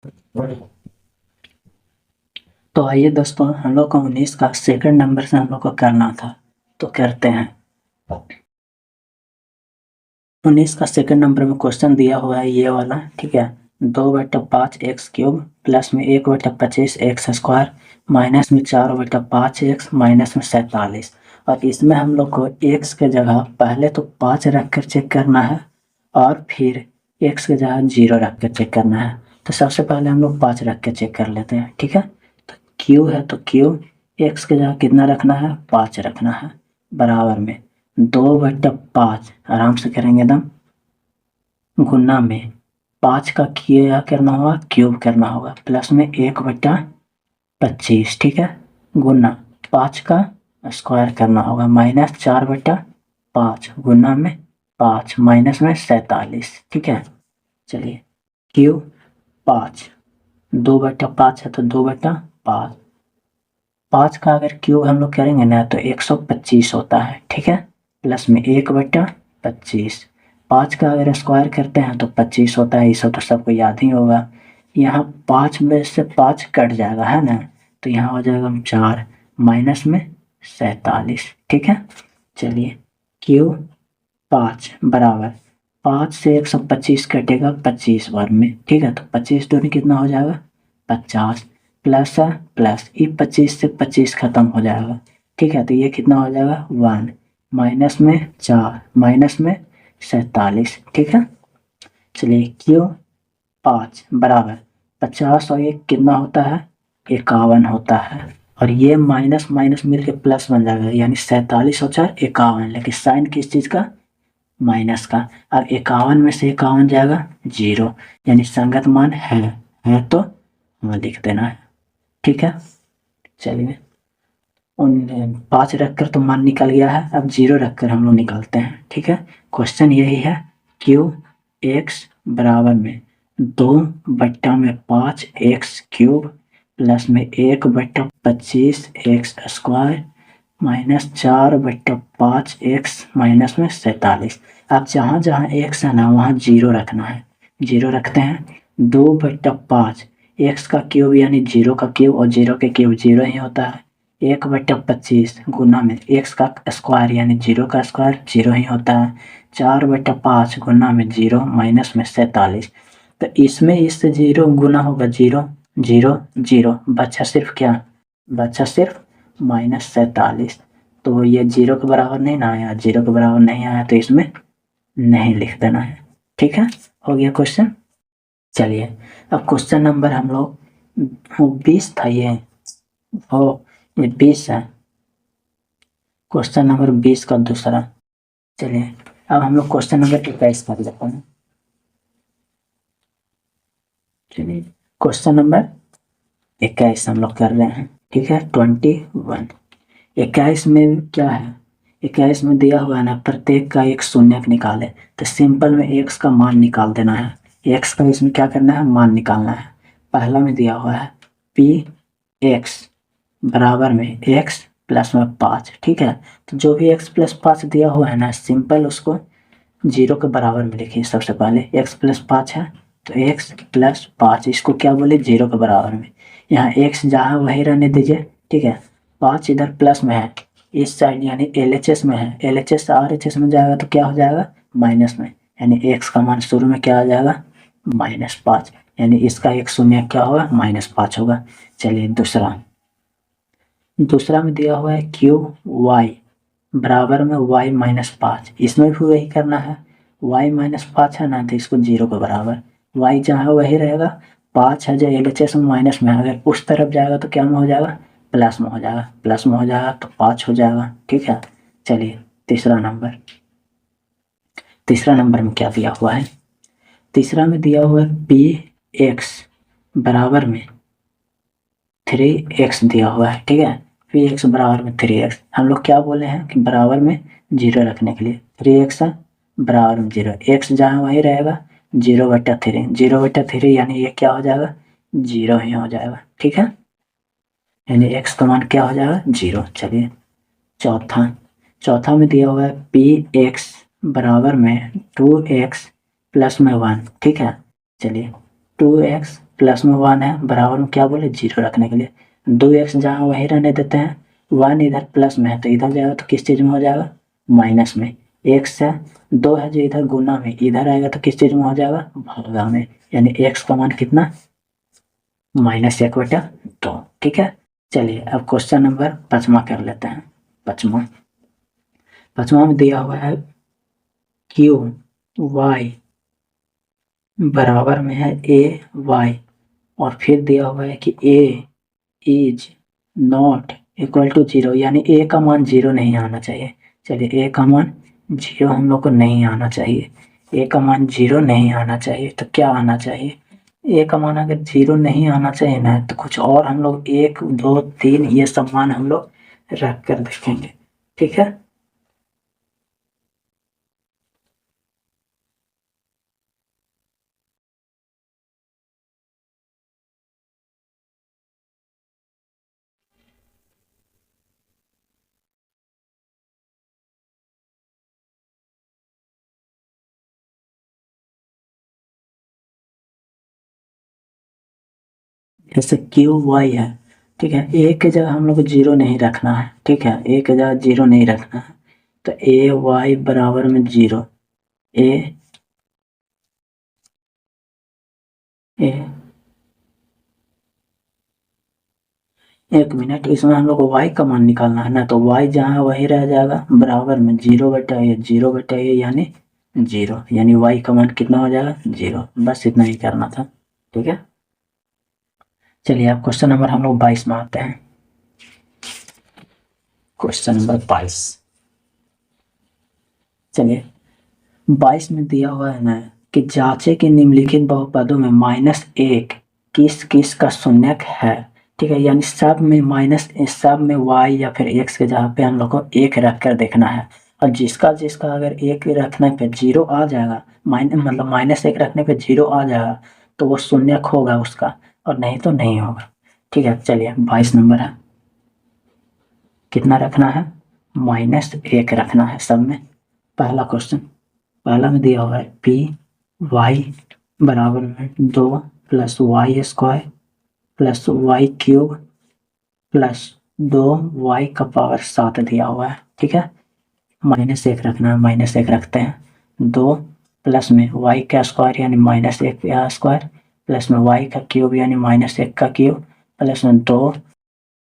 तो आइए दोस्तों, हम लोग को 19 का सेकंड नंबर से हम लोग को करना था, तो करते हैं। 19 का सेकंड नंबर में क्वेश्चन दिया हुआ है ये वाला, ठीक है। 2/5 x³ प्लस में 1/25 x² माइनस में 4/5 x माइनस में 47। और इसमें हम लोग को x के जगह पहले तो 5 रख कर चेक करना है और फिर x के जगह 0 रख कर चेक करना है। तो सबसे पहले हम लोग 5 रख के चेक कर लेते हैं, ठीक है। तो q है तो q x के जगह कितना रखना है, 5 रखना है, बराबर में 2/5 आराम से करेंगे एकदम, गुना में 5 का क्या करना होगा, क्यूब करना होगा, प्लस में 1/25, ठीक है, गुना 5 का स्क्वायर करना होगा, माइनस 4/5 गुना में 5 माइनस में 47, ठीक है। चलिए क्यूब 5, 2/5 है तो 2/5, 5 का अगर क्यूब हम लोग करेंगे ना तो 125 होता है, ठीक है, प्लस में 1/25, 5 का अगर स्क्वायर करते हैं तो 25 होता है, ये सब तो सबको याद ही होगा। यहाँ 5 में से 5 कट जाएगा, है ना, तो यहाँ हो जाएगा 4 माइनस में 47, ठीक है। चलिए क्यूब 5 बराबर 5 से 125 कटेगा 25 बार में, ठीक है, तो 25 दूनी कितना हो जाएगा, 50, प्लस है प्लस, ये 25 से 25 खत्म हो जाएगा, ठीक है, तो ये कितना हो जाएगा 1 माइनस में 4 माइनस में 47, ठीक है। चलिए क्यू 5 बराबर 50 और 1 कितना होता है, 51 होता है, और ये माइनस माइनस मिलके प्लस बन जाएगा, यानी 47 और 4 51, लेकिन साइन किस चीज़ का, माइनस का। अब 51 में से 51 जाएगा 0, यानी संगत मान है तो हाँ लिख देना है, ठीक है। चलिए उन 5 रखकर तो मान निकल गया है, अब 0 रखकर हम लोग निकालते हैं, ठीक है। क्वेश्चन यही है, क्यू एक्स बराबर में 2/5 x³ प्लस में 1/25 x² माइनस 4/5 x माइनस में 47। अब जहाँ जहाँ x है ना वहाँ 0 रखना है, 0 रखते हैं। 2/5 x का क्यूब यानी 0 का क्यूब, और 0 के क्यूब 0 ही होता है, 1/25 गुना में x का स्क्वायर यानी 0 का स्क्वायर 0 ही होता है, 4/5 गुना में 0 माइनस में 47। तो इसमें इससे 0 गुना होगा 0 0 0, बचा सिर्फ क्या, बचा सिर्फ माइनस 47। तो ये 0 के बराबर नहीं ना आया, 0 के बराबर नहीं आया तो इसमें नहीं लिख देना है, ठीक है। हो गया क्वेश्चन। चलिए अब क्वेश्चन नंबर हम लोग 20 था, ये 20 है, क्वेश्चन नंबर 20 का दूसरा। चलिए अब हम लोग क्वेश्चन नंबर 21 कर लेते हैं। चलिए क्वेश्चन नंबर 21 हम लोग कर रहे हैं, ठीक है। 21 21 में क्या है, 21 में दिया हुआ है ना, प्रत्येक का एक शून्य निकाले, तो सिंपल में x का मान निकाल देना है, x का इसमें क्या करना है, मान निकालना है। पहला में दिया हुआ है px बराबर में x प्लस में 5, ठीक है। तो जो भी x प्लस 5 दिया हुआ है ना, सिंपल उसको 0 के बराबर में लिखिए। सबसे पहले x प्लस 5 है तो x प्लस 5 इसको क्या बोले, 0 के बराबर में। यहाँ x जहाँ वही रहने दीजिए, ठीक है। 5 इधर प्लस में है, इस साइड यानी LHS में है, LHS से RHS में जाएगा तो क्या हो जाएगा, माइनस में, यानी x का मान शुरू में क्या आ जाएगा, -5, यानी इसका एक शून्य क्या होगा, -5 होगा। चलिए दूसरा में दिया हुआ है क्यू y बराबर में y माइनस 5, इसमें भी वही करना है, y माइनस 5 है ना, तो इसको 0 के बराबर, y जहाँ वही रहेगा, 5 है जो LHS में माइनस में, अगर उस तरफ जाएगा तो क्या में हो जाएगा, प्लस में हो जाएगा, प्लस में हो जाएगा तो 5 हो जाएगा, ठीक है। चलिए तीसरा नंबर में क्या दिया हुआ है, तीसरा में दिया हुआ है px बराबर में 3x दिया हुआ है, ठीक है। px बराबर में 3x, हम लोग क्या बोले हैं कि बराबर में 0 रखने के लिए, 3x है बराबर में 0, x जहाँ वही रहेगा, 0/3, 0/3 यानी ये क्या हो जाएगा, 0 ही हो जाएगा, ठीक है, यानी x का मान क्या हो जाएगा, 0। चलिए चौथा में दिया हुआ है px बराबर में 2x प्लस में 1, ठीक है। चलिए 2x प्लस में 1 है बराबर में क्या बोले 0 रखने के लिए 2x जहाँ वहीं रहने देते हैं 1 इधर प्लस में है तो इधर जाएगा तो किस चीज़ में हो जाएगा माइनस में x है 2 है जो इधर गुना में इधर आएगा तो किस चीज़ में हो जाएगा भागा में यानी x का मान कितना -1/2 ठीक है। चलिए अब क्वेश्चन नंबर 5वां कर लेते हैं। पाँचवा में दिया हुआ है क्यू वाई बराबर में है ए वाई और फिर दिया हुआ है कि ए इज नॉट इक्वल टू 0 यानी ए का मान 0 नहीं आना चाहिए। चलिए ए का मान 0 हम लोग को नहीं आना चाहिए। ए का मान 0 नहीं आना चाहिए तो क्या आना चाहिए ए का मान अगर 0 नहीं आना चाहिए ना तो कुछ और हम लोग 1 2 3 ये सब मान हम लोग रख कर देखेंगे ठीक है। जैसे क्यू वाई है ठीक है ए के जगह हम लोग को 0 नहीं रखना है ठीक है ए के जगह 0 नहीं रखना है तो ए वाई बराबर में 0 ए ए एक मिनट इसमें हम लोग को y का मान निकालना है ना तो y जहाँ वही रह जाएगा बराबर में 0/a यानी 0 यानी y का मान कितना हो जाएगा 0 बस इतना ही करना था ठीक है। चलिए अब क्वेश्चन नंबर हम लोग 22 में आते हैं। क्वेश्चन नंबर 22 चलिए 22 में दिया हुआ है ना कि जांचे कि निम्नलिखित बहुपदों में -1 किस किस का शून्यक है ठीक है यानी सब में माइनस सब में y या फिर x के जगह पे हम लोग को 1 रख कर देखना है और जिसका जिसका अगर 1 रखने पे 0 आ जाएगा मतलब -1 रखने पे 0 आ जाएगा तो वो शून्यक होगा उसका और नहीं तो नहीं होगा ठीक है। चलिए 22 नंबर है कितना रखना है -1 रखना है सब में। पहला क्वेश्चन पहला में दिया हुआ है पी वाई बराबर में 2 plus Y square plus Y cube plus 2y का पावर 7 दिया हुआ है ठीक है। -1 रखना है -1 रखते हैं 2 प्लस में y का स्क्वायर यानी -1 का स्क्वायर प्लस में y का क्यूब यानी -1 का क्यूब प्लस में 2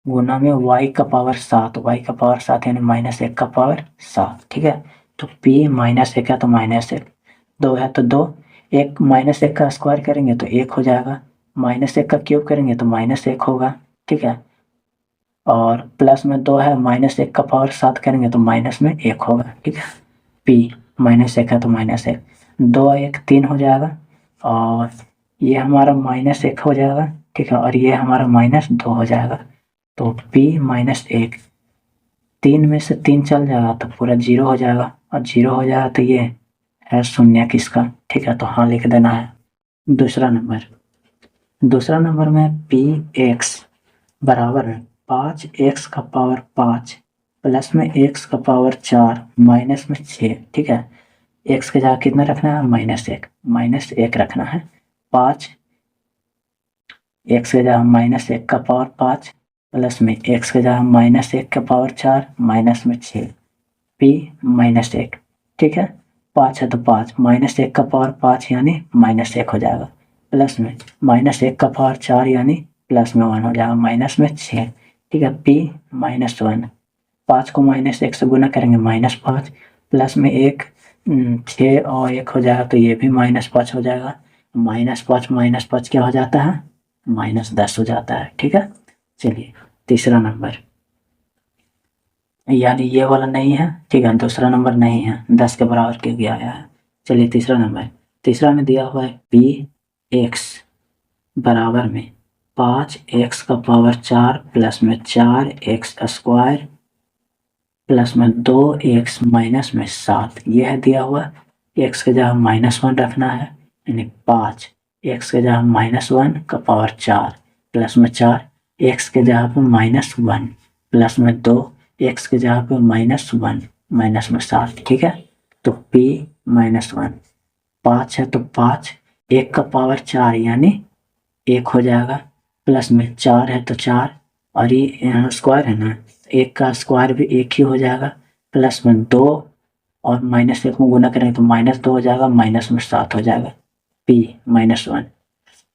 गुना में y का पावर 7 y का पावर 7 यानी -1 का पावर 7 ठीक है। तो p -1 है तो -1 2 है तो 2 एक -1 का स्क्वायर करेंगे तो 1 हो जाएगा -1 का क्यूब करेंगे तो -1 होगा ठीक है और प्लस में 2 है -1 का पावर 7 करेंगे तो माइनस में 1 होगा ठीक है। p -1 है तो -1 2 1 3 हो जाएगा और ये हमारा -1 हो जाएगा ठीक है और ये हमारा -2 हो जाएगा तो p -1 3 में से 3 चल जाएगा तो पूरा 0 हो जाएगा और 0 हो जाएगा तो ये है शून्य किसका ठीक है तो हाँ लिख देना है। दूसरा नंबर में पी एक्स बराबर है 5x का पावर 5 प्लस में x का पावर 4 माइनस में 6 ठीक है। x के जगह कितना रखना है -1 रखना है 5 x के जगह -1 का पावर 5 प्लस में x के जगह -1 का पावर 4 माइनस में 6 p -1 ठीक है 5 है तो 5 -1 का पावर 5 यानी -1 हो जाएगा प्लस में -1 का पावर 4 यानी प्लस में 1 हो जाएगा माइनस में 6 ठीक है p -1 5 को -1 से गुना करेंगे -5 प्लस में 1 6 और 1 हो जाएगा तो ये भी -5 हो जाएगा -5 क्या हो जाता है -10 हो जाता है ठीक है। चलिए तीसरा नंबर यानी ये वाला नहीं है ठीक है दूसरा नंबर नहीं है 10 के बराबर के गया है। चलिए तीसरा में दिया हुआ है पी एक्स बराबर में 5x का पावर 4 प्लस में 4x स्क्वायर प्लस में 2x माइनस में 7 यह है दिया हुआ x के जगह -1 रखना है यानी 5 x के जगह -1 का पावर 4 प्लस में 4 x के जगह पे -1 प्लस में 2 x के जगह पे -1 माइनस में 7 ठीक है। तो p -1 5 है तो 5 1 का पावर 4 यानी 1 हो जाएगा, प्लस में 4 है तो 4, और ये यहाँ स्क्वायर है ना, 1 का स्क्वायर भी 1 ही हो जाएगा, प्लस में 2 और -1 में गुना करेंगे तो -2 हो जाएगा, माइनस में 7 हो जाएगा, p -1।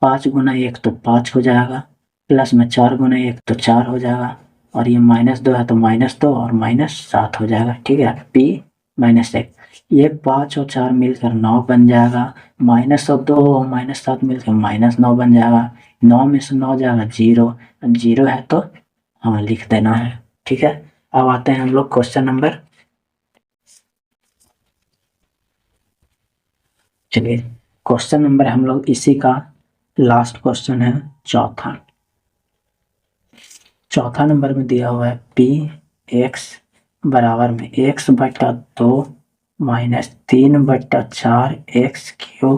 5 गुना 1 तो 5 हो जाएगा, प्लस में 4 गुना 1 तो 4 हो जाएगा, और ये -2 है तो -2 और -7 हो जाएगा, ठीक है, p -1। ये 5 और 4 मिलकर 9 बन जाएगा, -2 और -7 मिलकर -9 बन जाएगा, 9 में से 9 जाएगा 0, 0 है तो हाँ लिख देना है, ठीक है। अब आते हैं हम लोग क्वेश्चन नंबर, चलिए क्वेश्चन नंबर हम लोग इसी का लास्ट क्वेश्चन है, चौथा नंबर में दिया हुआ है p x बराबर में x/2 -3/4 x³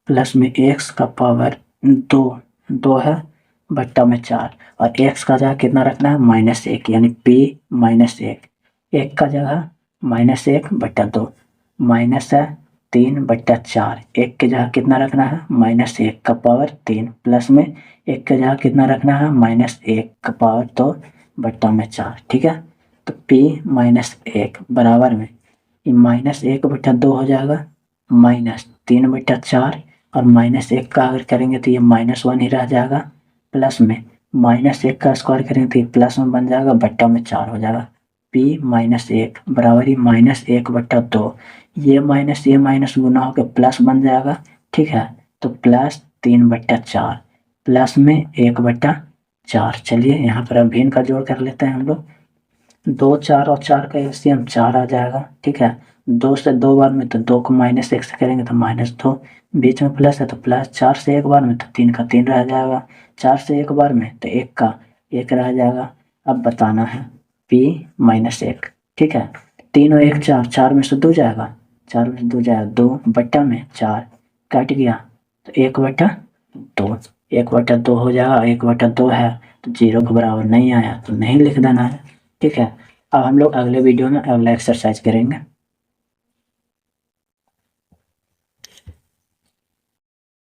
प्लस में x का पावर 2 है बट्टा में 4, और x का जगह कितना रखना है, -1, यानी p -1, 1 का जगह -1/2, माइनस है 3/4, 1 के जगह कितना रखना है, -1 का पावर 3, प्लस में 1 के जगह कितना रखना है, -1 का पावर 2 बट्टा में 4, ठीक है। तो p -1 बराबर में ये -1/2 हो जाएगा, -3/4, और -1 का अगर करेंगे तो ये -1 ही रह जाएगा, प्लस में -1 का स्क्वायर करेंगे तो ये प्लस में बन जाएगा, बट्टा में 4 हो जाएगा, p -1 बराबर ही -1/2, ये माइनस गुना होकर प्लस बन जाएगा, ठीक है। तो +3/4 प्लस में 1/4, चलिए यहाँ पर अब भिन्न का जोड़ कर लेते हैं हम लोग, 2 4 और 4 का एलसीएम 4 आ जाएगा, ठीक है। 2 से 2 बार में तो 2 को -1 से करेंगे तो -2, बीच में प्लस है तो प्लस, 4 से 1 बार में तो 3 का 3 रह जाएगा, 4 से 1 बार में तो 1 का 1 रह जाएगा। अब बताना है p -1, ठीक है, 3 और 1 4, 4 में से 2 जाएगा, 4 में से 2 जाएगा 2 बट्टा में 4 कट गया तो 1/2, 1/2 हो जाएगा, 1/2 है तो 0 के बराबर नहीं आया तो नहीं लिख देना है, ठीक है। अब हम लोग अगले वीडियो में अगला एक्सरसाइज करेंगे।